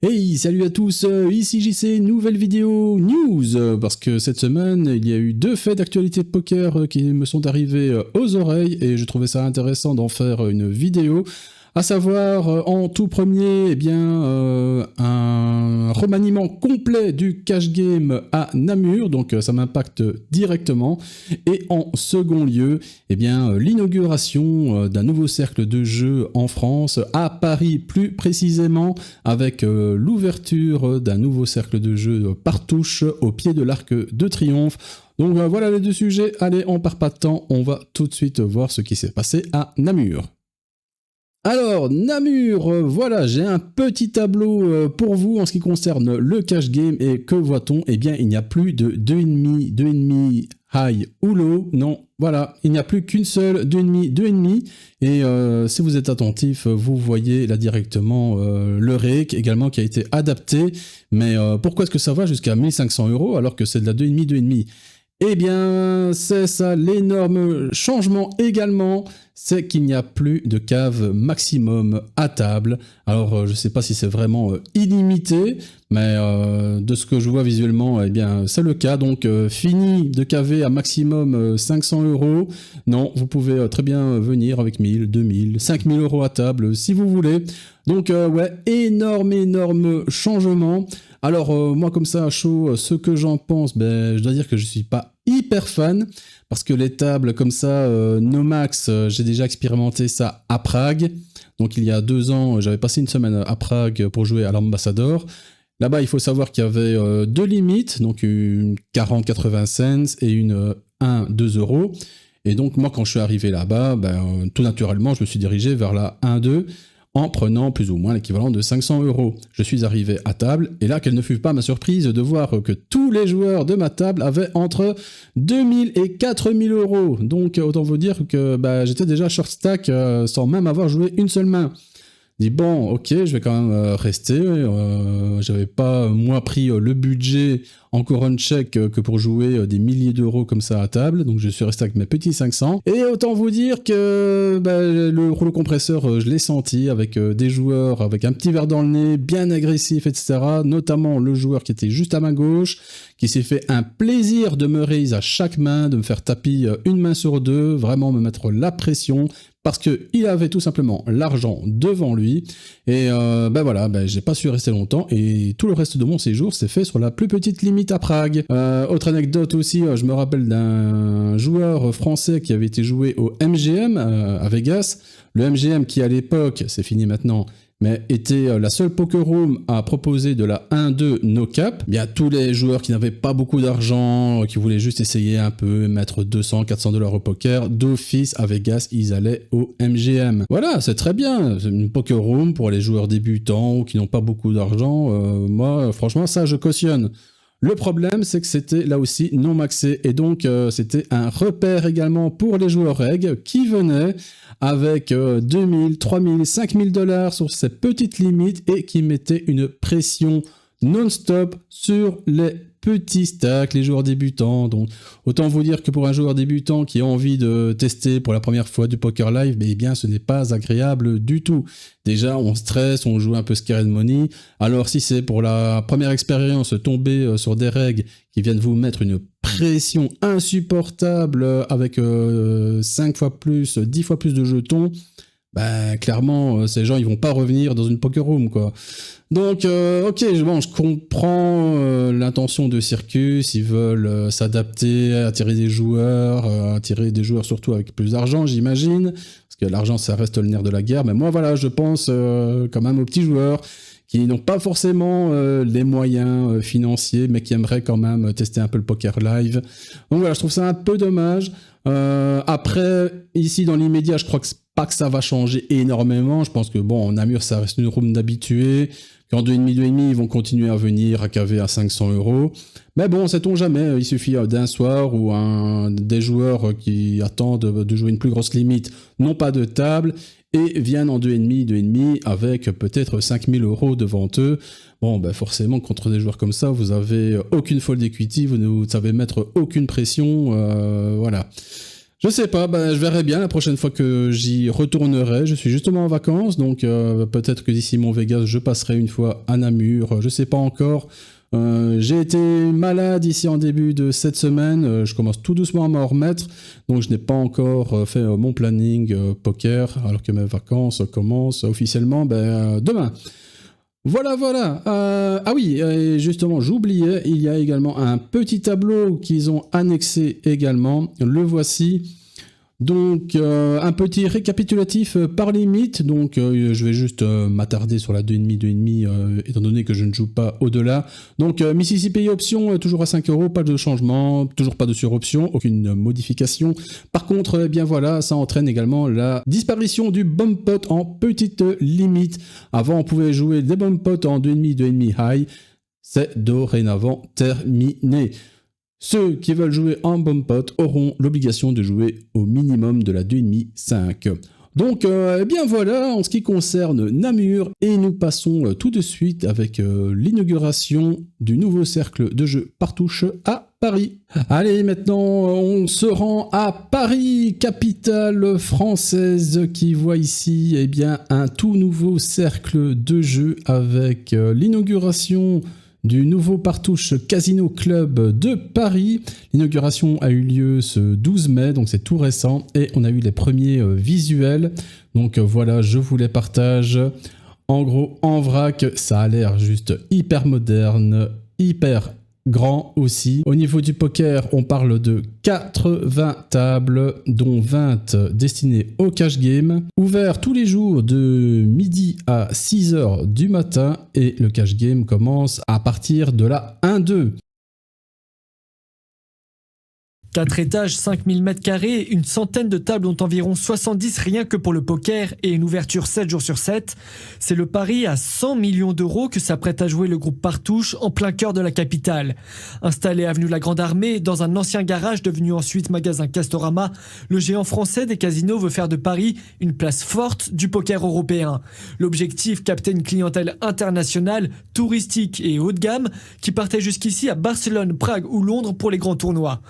Hey, salut à tous, ici JC, nouvelle vidéo news, parce que cette semaine, il y a eu deux faits d'actualité poker qui me sont arrivés aux oreilles, et je trouvais ça intéressant d'en faire une vidéo, à savoir, en tout premier, eh bien, un remaniement complet du cash game à Namur, donc ça m'impacte directement, et en second lieu, eh bien, l'inauguration d'un nouveau cercle de jeu en France, à Paris plus précisément, avec l'ouverture d'un nouveau cercle de jeu par touche au pied de l'Arc de Triomphe. Donc voilà les deux sujets, allez on perd pas de temps, on va tout de suite voir ce qui s'est passé à Namur. Alors, Namur, voilà, j'ai un petit tableau pour vous en ce qui concerne le cash game, et que voit-on? Eh bien, il n'y a plus de 2,5 high ou low, non, voilà, il n'y a plus qu'une seule 2,5, et si vous êtes attentif, vous voyez là directement le rake également qui a été adapté, mais pourquoi est-ce que ça va jusqu'à 1500 € alors que c'est de la 2,5? Eh bien, c'est ça, l'énorme changement également, c'est qu'il n'y a plus de cave maximum à table. Alors, je ne sais pas si c'est vraiment illimité, mais de ce que je vois visuellement, eh bien, c'est le cas. Donc, fini de caver à maximum 500 €. Non, vous pouvez très bien venir avec 1000, 2000, 5000 € à table si vous voulez. Donc, ouais, énorme changement. Alors, moi, comme ça, à chaud, ce que j'en pense, ben, je dois dire que je ne suis pas hyper fan, parce que les tables comme ça, Nomax, j'ai déjà expérimenté ça à Prague. Donc, il y a 2 ans, j'avais passé une semaine à Prague pour jouer à l'Ambassador. Là-bas, il faut savoir qu'il y avait 2 limites, donc une 40-80 cents et une 1-2 €. Et donc, moi, quand je suis arrivé là-bas, ben, tout naturellement, je me suis dirigé vers la 1-2, en prenant plus ou moins l'équivalent de 500 €. Je suis arrivé à table, et là, quelle ne fut pas ma surprise de voir que tous les joueurs de ma table avaient entre 2000 et 4000 €. Donc, autant vous dire que bah, j'étais déjà short stack sans même avoir joué une seule main. Je dis bon, ok, je vais quand même rester. J'avais pas, moi, pris le budget encore un check que pour jouer des milliers d'euros comme ça à table. Donc je suis resté avec mes petits 500. Et autant vous dire que bah, le rouleau compresseur, je l'ai senti avec des joueurs avec un petit verre dans le nez, bien agressif, etc. Notamment le joueur qui était juste à ma gauche, qui s'est fait un plaisir de me raise à chaque main, de me faire tapis une main sur deux, vraiment me mettre la pression, parce qu'il avait tout simplement l'argent devant lui, et ben voilà, ben j'ai pas su rester longtemps, et tout le reste de mon séjour s'est fait sur la plus petite limite à Prague. Autre anecdote aussi, je me rappelle d'un joueur français qui avait été joué au MGM à Vegas, le MGM qui à l'époque, c'est fini maintenant, mais était la seule poker room à proposer de la 1-2 no cap. Bien, tous les joueurs qui n'avaient pas beaucoup d'argent, qui voulaient juste essayer un peu, mettre 200-400 $ au poker, d'office à Vegas, ils allaient au MGM. Voilà, c'est très bien, c'est une poker room pour les joueurs débutants ou qui n'ont pas beaucoup d'argent. Moi, franchement, ça, je cautionne. Le problème, c'est que c'était là aussi non maxé, et donc c'était un repère également pour les joueurs reg qui venaient avec 2000, 3000, 5000 $ sur ces petites limites et qui mettaient une pression non-stop sur les petits stacks, les joueurs débutants. Donc autant vous dire que pour un joueur débutant qui a envie de tester pour la première fois du poker live, eh bien ce n'est pas agréable du tout. Déjà on stresse, on joue un peu scared money. Alors si c'est pour la première expérience tomber sur des règles qui viennent vous mettre une pression insupportable avec 5 fois plus, 10 fois plus de jetons, bah clairement ces gens ils vont pas revenir dans une poker room quoi. Donc ok, bon, je comprends l'intention de Circus, ils veulent s'adapter, attirer des joueurs surtout avec plus d'argent j'imagine, parce que l'argent ça reste le nerf de la guerre, mais moi voilà, je pense quand même aux petits joueurs qui n'ont pas forcément les moyens financiers, mais qui aimeraient quand même tester un peu le poker live. Donc voilà, je trouve ça un peu dommage. Après, ici dans l'immédiat, je crois que pas que ça va changer énormément. Je pense que bon, en Namur, ça reste une room d'habitués. Qu'en 2,5, ils vont continuer à venir à caver à 500 €. Mais bon, sait-on jamais, il suffit d'un soir où des joueurs qui attendent de jouer une plus grosse limite n'ont pas de table et viennent en 2,5 avec peut-être 5000 € devant eux. Bon, ben forcément, contre des joueurs comme ça, vous avez aucune fold equity, vous ne savez mettre aucune pression, voilà. Je sais pas, je verrai bien la prochaine fois que j'y retournerai. Je suis justement en vacances, donc peut-être que d'ici mon Vegas, je passerai une fois à Namur. Je sais pas encore. J'ai été malade ici en début de cette semaine. Je commence tout doucement à m'en remettre, donc je n'ai pas encore fait mon planning poker, alors que mes vacances commencent officiellement demain. Voilà. Ah oui, et justement, j'oubliais, il y a également un petit tableau qu'ils ont annexé également. Le voici. Donc, un petit récapitulatif par limite. Donc, je vais juste m'attarder sur la 2,5, étant donné que je ne joue pas au-delà. Donc, Mississippi option, toujours à 5 €, pas de changement, toujours pas de suroption, aucune modification. Par contre, voilà, ça entraîne également la disparition du bump pot en petite limite. Avant, on pouvait jouer des bump pots en 2,5 high. C'est dorénavant terminé. Ceux qui veulent jouer en bump pot auront l'obligation de jouer au minimum de la 2,5. Donc, voilà en ce qui concerne Namur, et nous passons tout de suite avec l'inauguration du nouveau cercle de jeux Partouche à Paris. Allez, maintenant, on se rend à Paris, capitale française, qui voit ici un tout nouveau cercle de jeux avec l'inauguration du nouveau Partouche Casino Club de Paris. L'inauguration a eu lieu ce 12 mai, donc c'est tout récent, et on a eu les premiers visuels. Donc voilà, je vous les partage. En gros, en vrac, ça a l'air juste hyper moderne, hyper grand aussi. Au niveau du poker, on parle de 80 tables, dont 20 destinées au cash game, ouvert tous les jours de midi à 6 h du matin, et le cash game commence à partir de la 1-2. 4 étages, 5000 m², une centaine de tables dont environ 70 rien que pour le poker et une ouverture 7 jours sur 7. C'est le pari à 100 millions d'euros que s'apprête à jouer le groupe Partouche en plein cœur de la capitale. Installé avenue la Grande Armée, dans un ancien garage devenu ensuite magasin Castorama, le géant français des casinos veut faire de Paris une place forte du poker européen. L'objectif, capter une clientèle internationale, touristique et haut de gamme qui partait jusqu'ici à Barcelone, Prague ou Londres pour les grands tournois.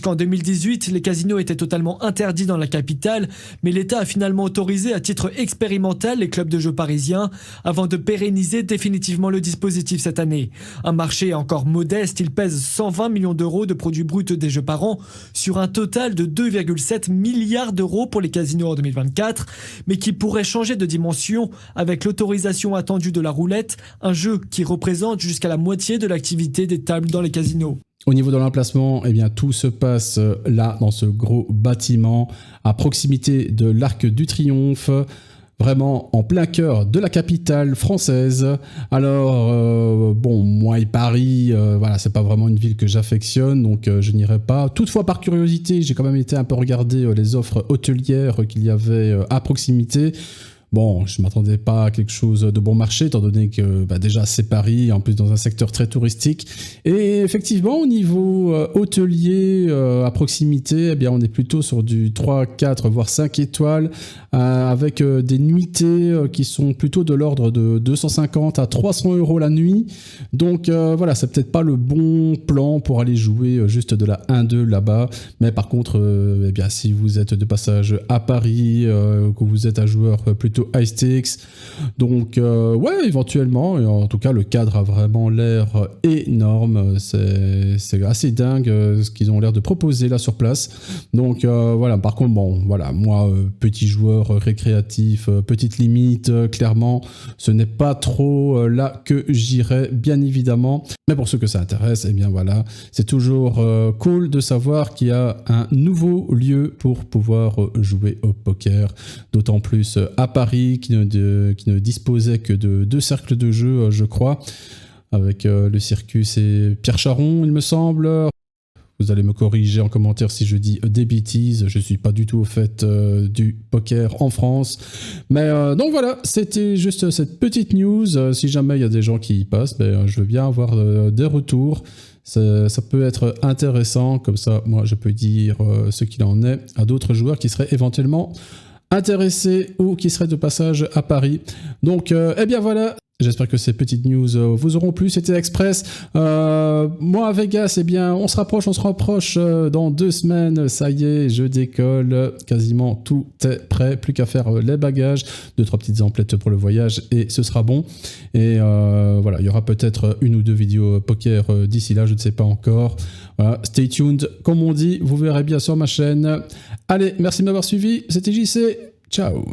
Jusqu'en 2018, les casinos étaient totalement interdits dans la capitale, mais l'État a finalement autorisé à titre expérimental les clubs de jeux parisiens avant de pérenniser définitivement le dispositif cette année. Un marché encore modeste, il pèse 120 millions d'euros de produits bruts des jeux par an sur un total de 2,7 milliards d'euros pour les casinos en 2024, mais qui pourrait changer de dimension avec l'autorisation attendue de la roulette, un jeu qui représente jusqu'à la moitié de l'activité des tables dans les casinos. Au niveau de l'emplacement, tout se passe là, dans ce gros bâtiment, à proximité de l'Arc du Triomphe, vraiment en plein cœur de la capitale française. Alors, moi et Paris, c'est pas vraiment une ville que j'affectionne, donc je n'irai pas. Toutefois, par curiosité, j'ai quand même été un peu regarder les offres hôtelières qu'il y avait à proximité. Bon, je ne m'attendais pas à quelque chose de bon marché, étant donné que déjà c'est Paris, en plus dans un secteur très touristique. Et effectivement, au niveau hôtelier, à proximité, on est plutôt sur du 3, 4, voire 5 étoiles, avec des nuitées qui sont plutôt de l'ordre de 250 à 300 € la nuit. Donc c'est peut-être pas le bon plan pour aller jouer juste de la 1-2 là-bas. Mais par contre, si vous êtes de passage à Paris, que vous êtes un joueur plutôt high stakes, donc éventuellement, et en tout cas le cadre a vraiment l'air énorme, c'est assez dingue ce qu'ils ont l'air de proposer là sur place. Donc par contre moi petit joueur récréatif, petite limite, clairement ce n'est pas trop là que j'irai, bien évidemment, mais pour ceux que ça intéresse, c'est toujours cool de savoir qu'il y a un nouveau lieu pour pouvoir jouer au poker, d'autant plus à Paris, qui ne disposait que de 2 cercles de jeu, je crois, avec le Circus et Pierre Charon, il me semble. Vous allez me corriger en commentaire si je dis des bêtises, je ne suis pas du tout au fait du poker en France. Mais donc voilà, c'était juste cette petite news. Si jamais il y a des gens qui y passent, je veux bien avoir des retours. Ça peut être intéressant, comme ça moi je peux dire ce qu'il en est à d'autres joueurs qui seraient éventuellement intéressés ou qui seraient de passage à Paris. Donc voilà, J'espère que ces petites news vous auront plu. C'était Express. Moi à Vegas, eh bien, on se rapproche dans 2 semaines. Ça y est, je décolle. Quasiment tout est prêt. Plus qu'à faire les bagages. 2-3 petites emplettes pour le voyage et ce sera bon. Et voilà, il y aura peut-être 1 ou 2 vidéos poker d'ici là, je ne sais pas encore. Voilà, stay tuned. Comme on dit, vous verrez bien sur ma chaîne. Allez, merci de m'avoir suivi. C'était JC. Ciao.